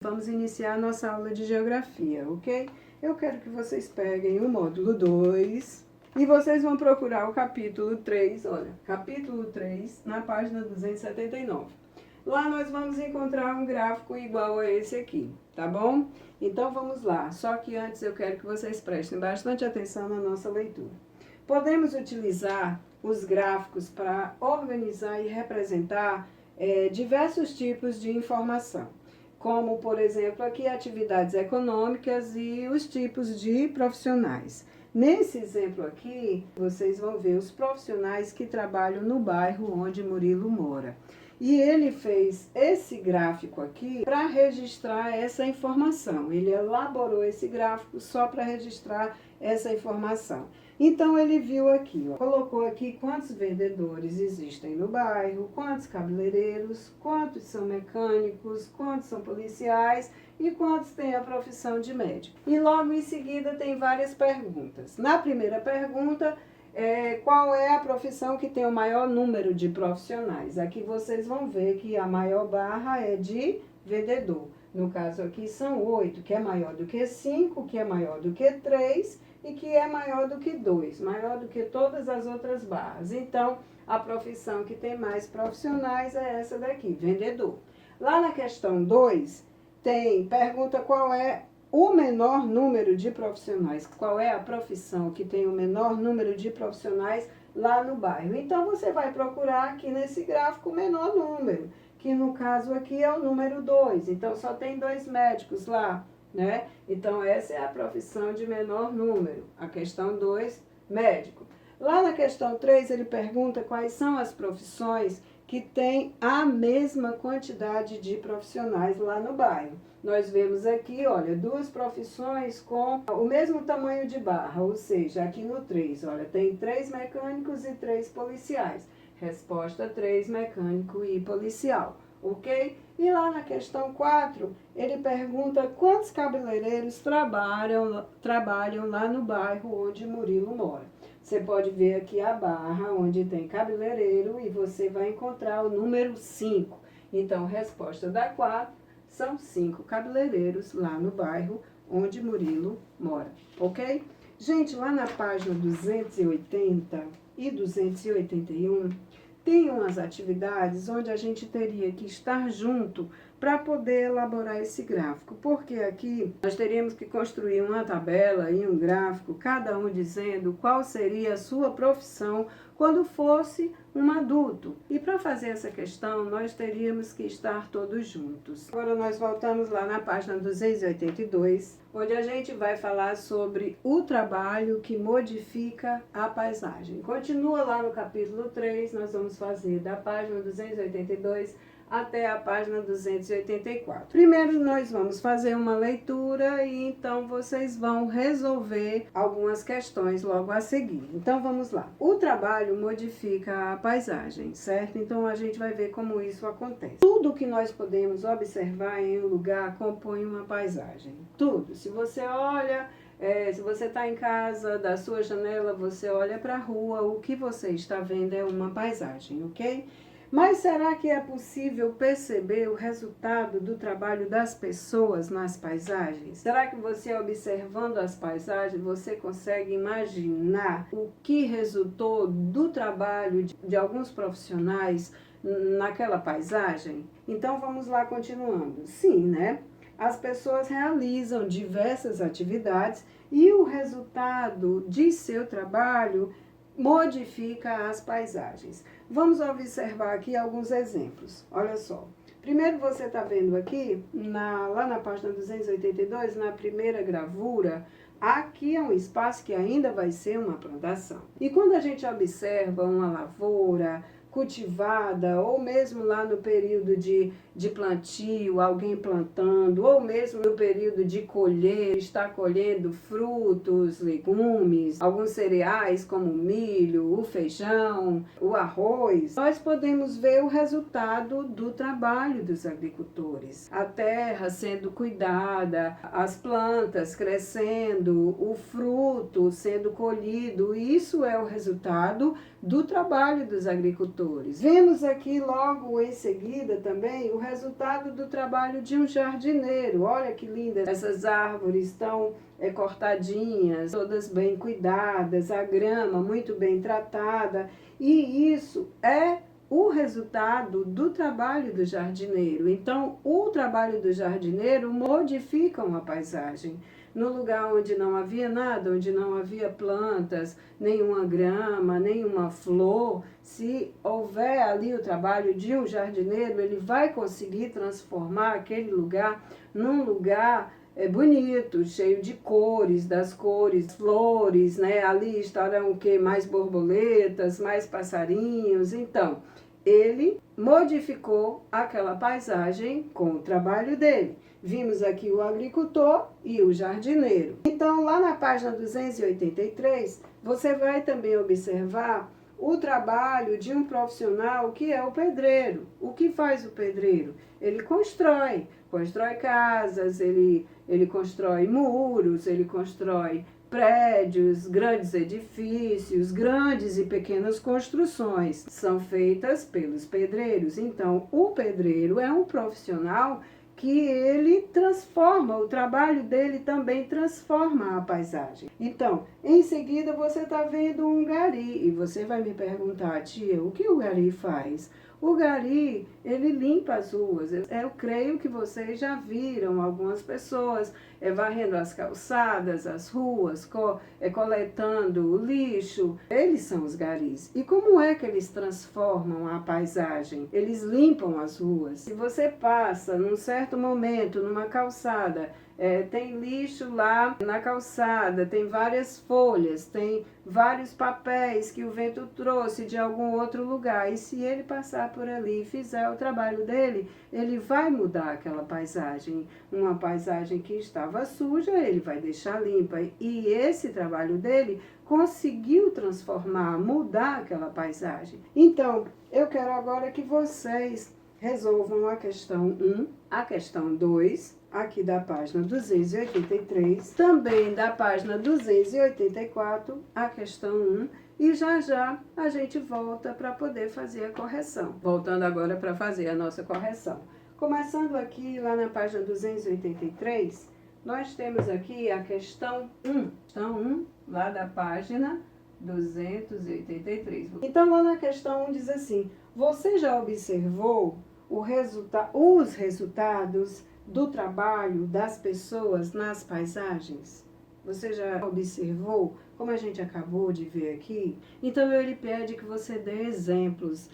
Vamos iniciar a nossa aula de geografia, ok? Eu quero que vocês peguem o módulo 2 e vocês vão procurar o capítulo 3, olha, capítulo 3, na página 279. Lá nós vamos encontrar um gráfico igual a esse aqui, tá bom? Então vamos lá, só que antes eu quero que vocês prestem bastante atenção na nossa leitura. Podemos utilizar os gráficos para organizar e representar diversos tipos de informação, como, por exemplo, aqui atividades econômicas e os tipos de profissionais. Nesse exemplo aqui, vocês vão ver os profissionais que trabalham no bairro onde Murilo mora. E ele fez esse gráfico aqui para registrar essa informação. Ele elaborou esse gráfico só para registrar essa informação. Então, ele viu aqui, ó, colocou aqui quantos vendedores existem no bairro, quantos cabeleireiros, quantos são mecânicos, quantos são policiais e quantos têm a profissão de médico. E logo em seguida tem várias perguntas. Na primeira pergunta, qual é a profissão que tem o maior número de profissionais? Aqui vocês vão ver que a maior barra é de vendedor. No caso aqui são 8, que é maior do que 5, que é maior do que 3 e que é maior do que 2, maior do que todas as outras barras. Então, a profissão que tem mais profissionais é essa daqui, vendedor. Lá na questão 2, pergunta qual é o menor número de profissionais, qual é a profissão que tem o menor número de profissionais lá no bairro. Então, você vai procurar aqui nesse gráfico o menor número, que no caso aqui é o número 2. Então, só tem 2 médicos lá, né? Então, essa é a profissão de menor número. A questão 2, médico. Lá na questão 3, ele pergunta quais são as profissões que têm a mesma quantidade de profissionais lá no bairro. Nós vemos aqui, olha, 2 profissões com o mesmo tamanho de barra, ou seja, aqui no 3, olha, tem 3 mecânicos e 3 policiais. Resposta 3, mecânico e policial, ok? E lá na questão 4, ele pergunta quantos cabeleireiros trabalham lá no bairro onde Murilo mora. Você pode ver aqui a barra onde tem cabeleireiro e você vai encontrar o número 5. Então, resposta da 4 são 5 cabeleireiros lá no bairro onde Murilo mora, ok? Gente, lá na página 280 e 281, tem umas atividades onde a gente teria que estar junto para poder elaborar esse gráfico, porque aqui nós teríamos que construir uma tabela e um gráfico, cada um dizendo qual seria a sua profissão quando fosse um adulto. E para fazer essa questão, nós teríamos que estar todos juntos. Agora nós voltamos lá na página 282, onde a gente vai falar sobre o trabalho que modifica a paisagem. Continua lá no capítulo 3, nós vamos fazer da página 282 até a página 284. Primeiro nós vamos fazer uma leitura e então vocês vão resolver algumas questões logo a seguir. Então vamos lá. O trabalho modifica a paisagem, certo? Então a gente vai ver como isso acontece. Tudo que nós podemos observar em um lugar compõe uma paisagem. Tudo. Se você olha... se você está em casa, da sua janela, você olha para a rua, o que você está vendo é uma paisagem, ok? Mas será que é possível perceber o resultado do trabalho das pessoas nas paisagens? Será que você, observando as paisagens, você consegue imaginar o que resultou do trabalho de alguns profissionais naquela paisagem? Então vamos lá continuando. Sim, né? As pessoas realizam diversas atividades e o resultado de seu trabalho modifica as paisagens. Vamos observar aqui alguns exemplos. Olha só. Primeiro você está vendo aqui, lá na página 282, na primeira gravura, aqui é um espaço que ainda vai ser uma plantação. E quando a gente observa uma lavoura cultivada, ou mesmo lá no período de plantio, alguém plantando, ou mesmo no período de colher, está colhendo frutos, legumes, alguns cereais como o milho, o feijão, o arroz, nós podemos ver o resultado do trabalho dos agricultores. A terra sendo cuidada, as plantas crescendo, o fruto sendo colhido, isso é o resultado do trabalho dos agricultores. agricultores. Vemos aqui logo em seguida também o resultado do trabalho de um jardineiro. Olha que linda, essas árvores estão cortadinhas, todas bem cuidadas, a grama muito bem tratada, e isso é o resultado do trabalho do jardineiro. Então, o trabalho do jardineiro modifica uma paisagem. No lugar onde não havia nada, onde não havia plantas, nenhuma grama, nenhuma flor, se houver ali o trabalho de um jardineiro, ele vai conseguir transformar aquele lugar num lugar bonito, cheio de cores, das cores, flores, né? Ali estarão o quê? Mais borboletas, mais passarinhos. Então, ele modificou aquela paisagem com o trabalho dele. Vimos aqui o agricultor e o jardineiro. Então, lá na página 283, você vai também observar o trabalho de um profissional que é o pedreiro. O que faz o pedreiro? Ele constrói casas, ele constrói muros, ele constrói prédios, grandes edifícios, grandes e pequenas construções são feitas pelos pedreiros. Então, o pedreiro é um profissional que ele transforma, o trabalho dele também transforma a paisagem. Então, em seguida você está vendo um gari e você vai me perguntar, tia, o que o gari faz? O gari, ele limpa as ruas. Eu creio que vocês já viram algumas pessoas varrendo as calçadas, as ruas, coletando o lixo. Eles são os garis. E como é que eles transformam a paisagem? Eles limpam as ruas. Se você passa num certo momento numa calçada, tem lixo lá na calçada, tem várias folhas, tem vários papéis que o vento trouxe de algum outro lugar. E se ele passar por ali e fizer o trabalho dele, ele vai mudar aquela paisagem. Uma paisagem que estava suja, ele vai deixar limpa. E esse trabalho dele conseguiu transformar, mudar aquela paisagem. Então, eu quero agora que vocês resolvam a questão 1, a questão 2, aqui da página 283, também da página 284, a questão 1, e já a gente volta para poder fazer a correção. Voltando agora para fazer a nossa correção. Começando aqui lá na página 283, nós temos aqui a questão 1. Questão 1, lá da página 283. Então, lá na questão 1 diz assim: você já observou os resultados do trabalho das pessoas nas paisagens? Você já observou, como a gente acabou de ver aqui? Então, ele pede que você dê exemplos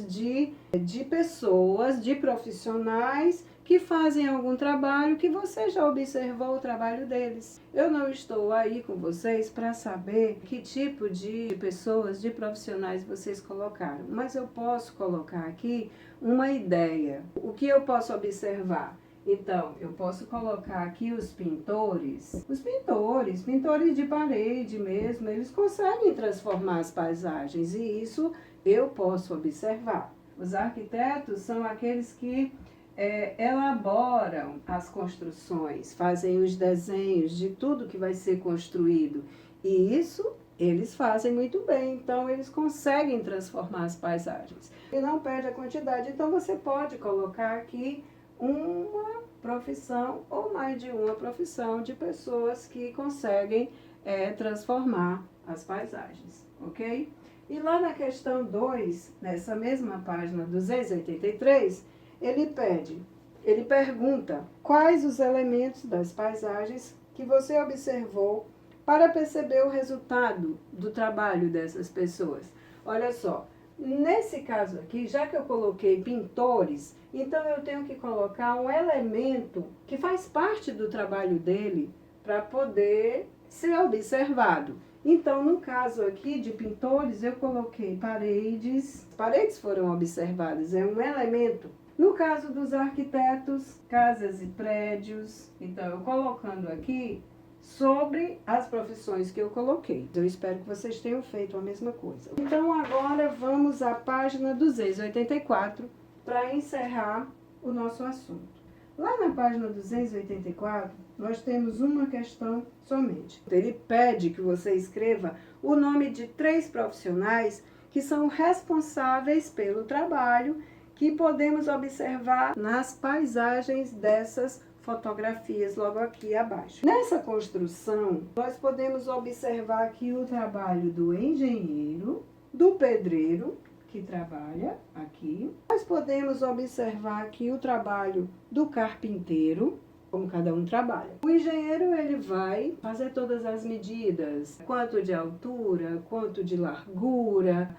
de pessoas, de profissionais que fazem algum trabalho que você já observou o trabalho deles. Eu não estou aí com vocês para saber que tipo de pessoas, de profissionais vocês colocaram, mas eu posso colocar aqui uma ideia. O que eu posso observar? Então, eu posso colocar aqui os pintores de parede mesmo, eles conseguem transformar as paisagens e isso eu posso observar. Os arquitetos são aqueles que elaboram as construções, fazem os desenhos de tudo que vai ser construído e isso eles fazem muito bem, então eles conseguem transformar as paisagens. E não perde a quantidade, então você pode colocar aqui uma profissão ou mais de uma profissão de pessoas que conseguem transformar as paisagens, ok? E lá na questão 2, nessa mesma página 283, ele pergunta quais os elementos das paisagens que você observou para perceber o resultado do trabalho dessas pessoas. Olha só, nesse caso aqui, já que eu coloquei pintores, então eu tenho que colocar um elemento que faz parte do trabalho dele para poder ser observado. Então, no caso aqui de pintores, eu coloquei paredes. Paredes foram observadas, é um elemento. No caso dos arquitetos, casas e prédios. Então, eu colocando aqui sobre as profissões que eu coloquei. Eu espero que vocês tenham feito a mesma coisa. Então, agora vamos à página 284 para encerrar o nosso assunto. Lá na página 284, nós temos uma questão somente. Ele pede que você escreva o nome de 3 profissionais que são responsáveis pelo trabalho, que podemos observar nas paisagens dessas fotografias logo aqui abaixo. Nessa construção, nós podemos observar aqui o trabalho do engenheiro, do pedreiro, que trabalha aqui. Nós podemos observar aqui o trabalho do carpinteiro, como cada um trabalha. O engenheiro, ele vai fazer todas as medidas, quanto de altura, quanto de largura,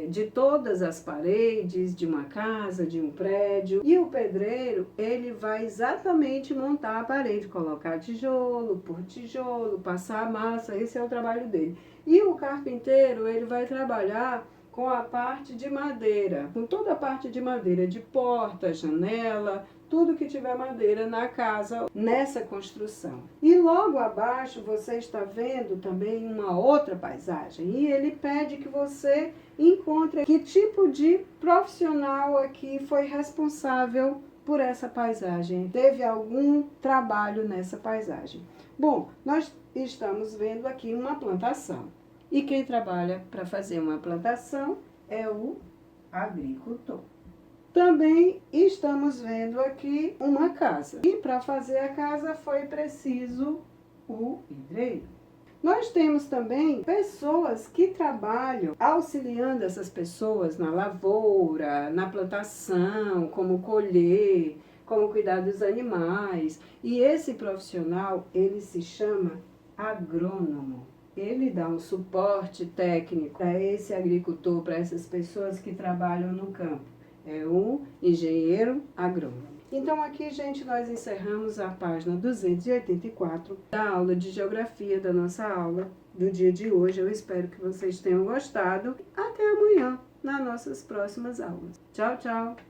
de todas as paredes de uma casa, de um prédio. E o pedreiro, ele vai exatamente montar a parede, colocar tijolo por tijolo, passar a massa, esse é o trabalho dele. E o carpinteiro, ele vai trabalhar com a parte de madeira, com toda a parte de madeira, de porta, janela, tudo que tiver madeira na casa, nessa construção. E logo abaixo você está vendo também uma outra paisagem, e ele pede que você encontre que tipo de profissional aqui foi responsável por essa paisagem, teve algum trabalho nessa paisagem. Bom, nós estamos vendo aqui uma plantação, e quem trabalha para fazer uma plantação é o agricultor. Também estamos vendo aqui uma casa. E para fazer a casa foi preciso o pedreiro. Nós temos também pessoas que trabalham auxiliando essas pessoas na lavoura, na plantação, como colher, como cuidar dos animais. E esse profissional, ele se chama agrônomo. Ele dá um suporte técnico para esse agricultor, para essas pessoas que trabalham no campo. É um engenheiro agrônomo. Então aqui, gente, nós encerramos a página 284 da aula de geografia, da nossa aula do dia de hoje. Eu espero que vocês tenham gostado. Até amanhã, nas nossas próximas aulas. Tchau, tchau!